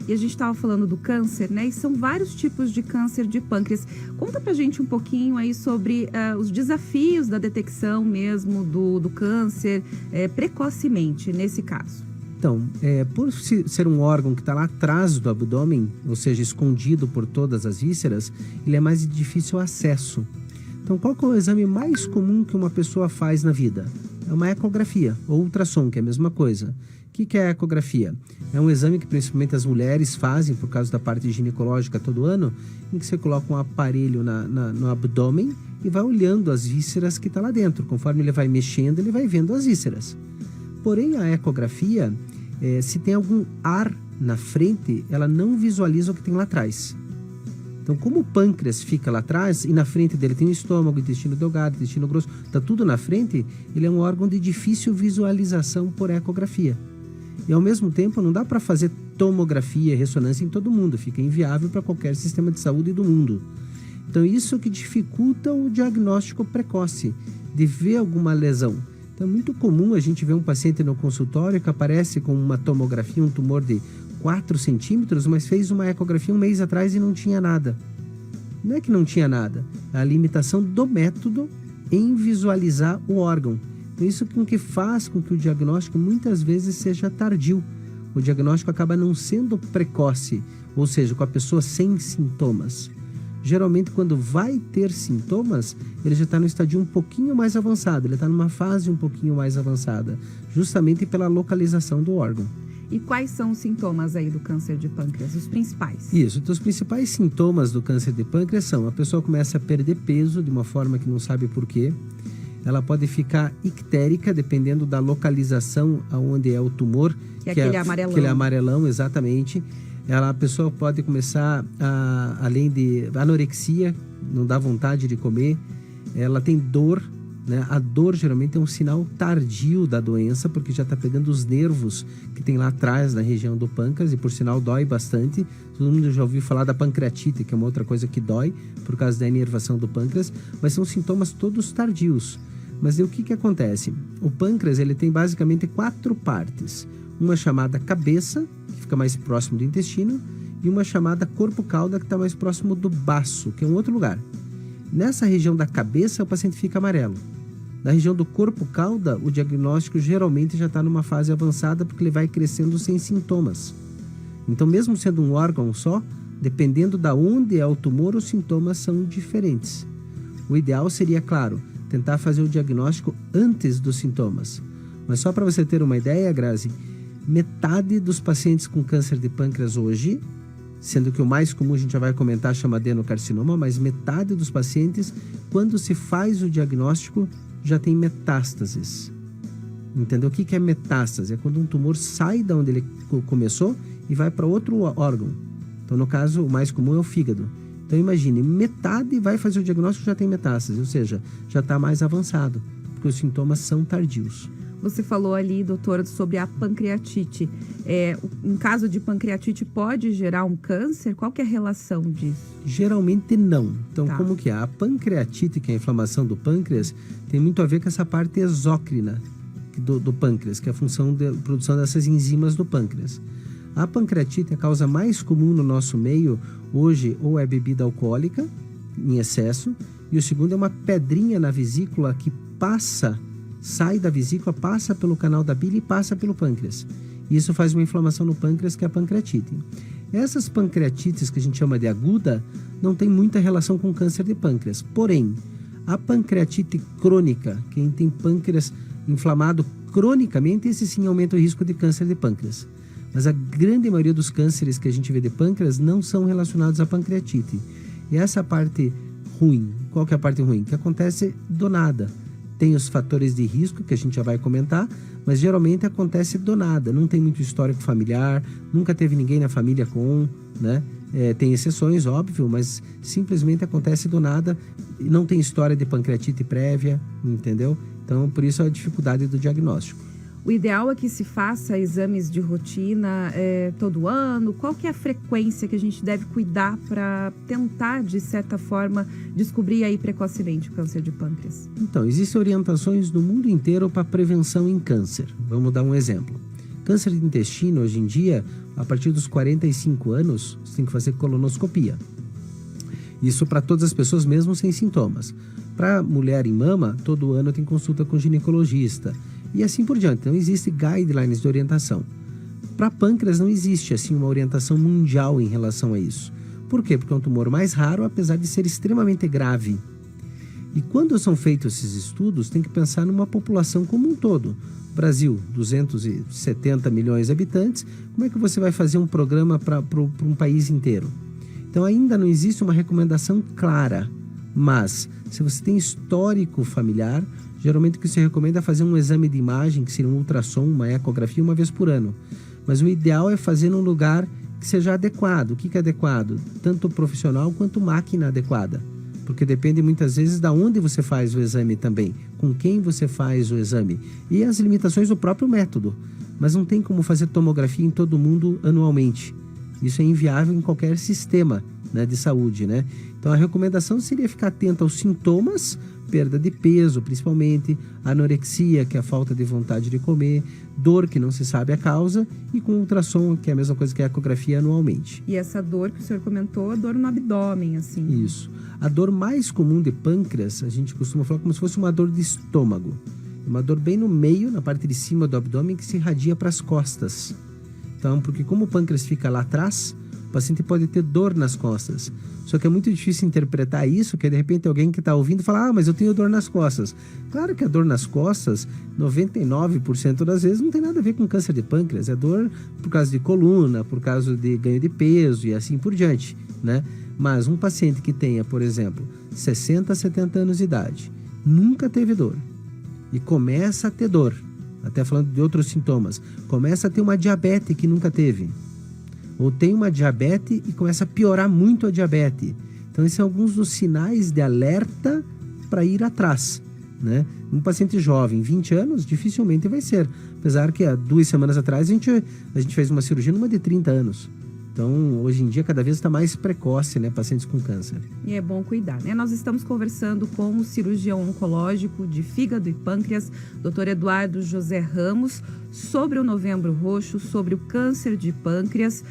E a gente estava falando do câncer, né? E são vários tipos de câncer de pâncreas. Conta pra gente um pouquinho aí sobre os desafios da detecção mesmo do câncer precocemente, nesse caso. Então, por ser um órgão que está lá atrás do abdômen, ou seja, escondido por todas as vísceras, ele é mais de difícil acesso. Então, qual que é o exame mais comum que uma pessoa faz na vida? É uma ecografia, ou ultrassom, que é a mesma coisa. O que é a ecografia? É um exame que principalmente as mulheres fazem por causa da parte ginecológica todo ano, em que você coloca um aparelho no abdômen e vai olhando as vísceras que estão lá dentro. Conforme ele vai mexendo, ele vai vendo as vísceras. Porém, a ecografia, se tem algum ar na frente, ela não visualiza o que tem lá atrás. Então, como o pâncreas fica lá atrás e na frente dele tem o estômago, intestino delgado, intestino grosso, está tudo na frente, ele é um órgão de difícil visualização por ecografia. E ao mesmo tempo não dá para fazer tomografia, ressonância em todo mundo, fica inviável para qualquer sistema de saúde do mundo. Então isso que dificulta o diagnóstico precoce, de ver alguma lesão. Então é muito comum a gente ver um paciente no consultório que aparece com uma tomografia, um tumor de 4 centímetros, mas fez uma ecografia um mês atrás e não tinha nada. Não é que não tinha nada, é a limitação do método em visualizar o órgão. Então isso que faz com que o diagnóstico muitas vezes seja tardio. O diagnóstico acaba não sendo precoce, ou seja, com a pessoa sem sintomas. Geralmente, quando vai ter sintomas, ele já está no estadio um pouquinho mais avançado, ele está numa fase um pouquinho mais avançada, justamente pela localização do órgão. E quais são os sintomas aí do câncer de pâncreas, os principais? Isso, então os principais sintomas do câncer de pâncreas são: a pessoa começa a perder peso de uma forma que não sabe por quê, ela pode ficar ictérica, dependendo da localização aonde é o tumor, que é aquele amarelão. Aquele amarelão, exatamente. A pessoa pode começar, além de anorexia, não dá vontade de comer, ela tem dor, né? A dor geralmente é um sinal tardio da doença, porque já está pegando os nervos que tem lá atrás, na região do pâncreas, e por sinal dói bastante. Todo mundo já ouviu falar da pancreatite, que é uma outra coisa que dói, por causa da inervação do pâncreas, mas são sintomas todos tardios. Mas o que acontece? O pâncreas ele tem basicamente 4 partes. Uma chamada cabeça, que fica mais próximo do intestino, e uma chamada corpo-cauda, que está mais próximo do baço, que é um outro lugar. Nessa região da cabeça, o paciente fica amarelo. Na região do corpo-cauda, o diagnóstico geralmente já está numa fase avançada, porque ele vai crescendo sem sintomas. Então, mesmo sendo um órgão só, dependendo de onde é o tumor, os sintomas são diferentes. O ideal seria, claro, tentar fazer o diagnóstico antes dos sintomas. Mas só para você ter uma ideia, Grazi, metade dos pacientes com câncer de pâncreas hoje, sendo que o mais comum a gente já vai comentar, chama adenocarcinoma, mas metade dos pacientes, quando se faz o diagnóstico, já tem metástases. Entendeu? O que é metástase? É quando um tumor sai da onde ele começou e vai para outro órgão. Então, no caso, o mais comum é o fígado. Então, imagine, metade vai fazer o diagnóstico já tem metástase, ou seja, já está mais avançado, porque os sintomas são tardios. Você falou ali, doutora, sobre a pancreatite. Um caso de pancreatite pode gerar um câncer? Qual que é a relação disso? Geralmente não. Então, Tá. como que é? A pancreatite, que é a inflamação do pâncreas, tem muito a ver com essa parte exócrina do pâncreas, que é a função de produção dessas enzimas do pâncreas. A pancreatite, a causa mais comum no nosso meio, hoje, ou é bebida alcoólica, em excesso, e o segundo é uma pedrinha na vesícula que sai da vesícula, passa pelo canal da bile e passa pelo pâncreas. Isso faz uma inflamação no pâncreas, que é a pancreatite. Essas pancreatites, que a gente chama de aguda, não tem muita relação com câncer de pâncreas. Porém, a pancreatite crônica, quem tem pâncreas inflamado cronicamente, esse sim aumenta o risco de câncer de pâncreas. Mas a grande maioria dos cânceres que a gente vê de pâncreas não são relacionados à pancreatite. E essa parte ruim, qual que é a parte ruim? Que acontece do nada. Tem os fatores de risco, que a gente já vai comentar, mas geralmente acontece do nada. Não tem muito histórico familiar, nunca teve ninguém na família com, né? Tem exceções, óbvio, mas simplesmente acontece do nada. Não tem história de pancreatite prévia, entendeu? Então, por isso a dificuldade do diagnóstico. O ideal é que se faça exames de rotina todo ano. Qual que é a frequência que a gente deve cuidar para tentar, de certa forma, descobrir aí precocemente o câncer de pâncreas? Então, existem orientações no mundo inteiro para prevenção em câncer. Vamos dar um exemplo. Câncer de intestino, hoje em dia, a partir dos 45 anos, você tem que fazer colonoscopia. Isso para todas as pessoas, mesmo sem sintomas. Para mulher em mama, todo ano tem consulta com ginecologista. E assim por diante. Não existe guidelines de orientação. Para pâncreas não existe assim uma orientação mundial em relação a isso. Por quê? Porque é um tumor mais raro, apesar de ser extremamente grave. E quando são feitos esses estudos, tem que pensar numa população como um todo. Brasil, 270 milhões de habitantes, como é que você vai fazer um programa para um país inteiro? Então ainda não existe uma recomendação clara, mas se você tem histórico familiar, geralmente o que se recomenda é fazer um exame de imagem, que seria um ultrassom, uma ecografia, uma vez por ano. Mas o ideal é fazer num lugar que seja adequado. O que é adequado? Tanto profissional quanto máquina adequada. Porque depende muitas vezes de onde você faz o exame também, com quem você faz o exame e as limitações do próprio método. Mas não tem como fazer tomografia em todo mundo anualmente. Isso é inviável em qualquer sistema, né, de saúde, né? Então a recomendação seria ficar atento aos sintomas, perda de peso principalmente, anorexia, que é a falta de vontade de comer, dor que não se sabe a causa e com ultrassom, que é a mesma coisa que a ecografia anualmente. E essa dor que o senhor comentou, a dor no abdômen, assim. Isso. A dor mais comum de pâncreas, a gente costuma falar como se fosse uma dor de estômago. Uma dor bem no meio, na parte de cima do abdômen, que se irradia para as costas. Então, porque como o pâncreas fica lá atrás, o paciente pode ter dor nas costas. Só que é muito difícil interpretar isso, que de repente alguém que está ouvindo fala, mas eu tenho dor nas costas. Claro que a dor nas costas, 99% das vezes, não tem nada a ver com câncer de pâncreas. É dor por causa de coluna, por causa de ganho de peso e assim por diante, né? Mas um paciente que tenha, por exemplo, 60, 70 anos de idade, nunca teve dor e começa a ter dor, até falando de outros sintomas, começa a ter uma diabetes que nunca teve, ou tem uma diabetes e começa a piorar muito a diabetes. Então, esses são alguns dos sinais de alerta para ir atrás, né? Um paciente jovem, 20 anos, dificilmente vai ser. Apesar que há 2 semanas atrás a gente fez uma cirurgia numa de 30 anos. Então, hoje em dia, cada vez está mais precoce, né, pacientes com câncer. E é bom cuidar, né? Nós estamos conversando com o cirurgião oncológico de fígado e pâncreas, Dr. Eduardo José Ramos, sobre o Novembro Roxo, sobre o câncer de pâncreas.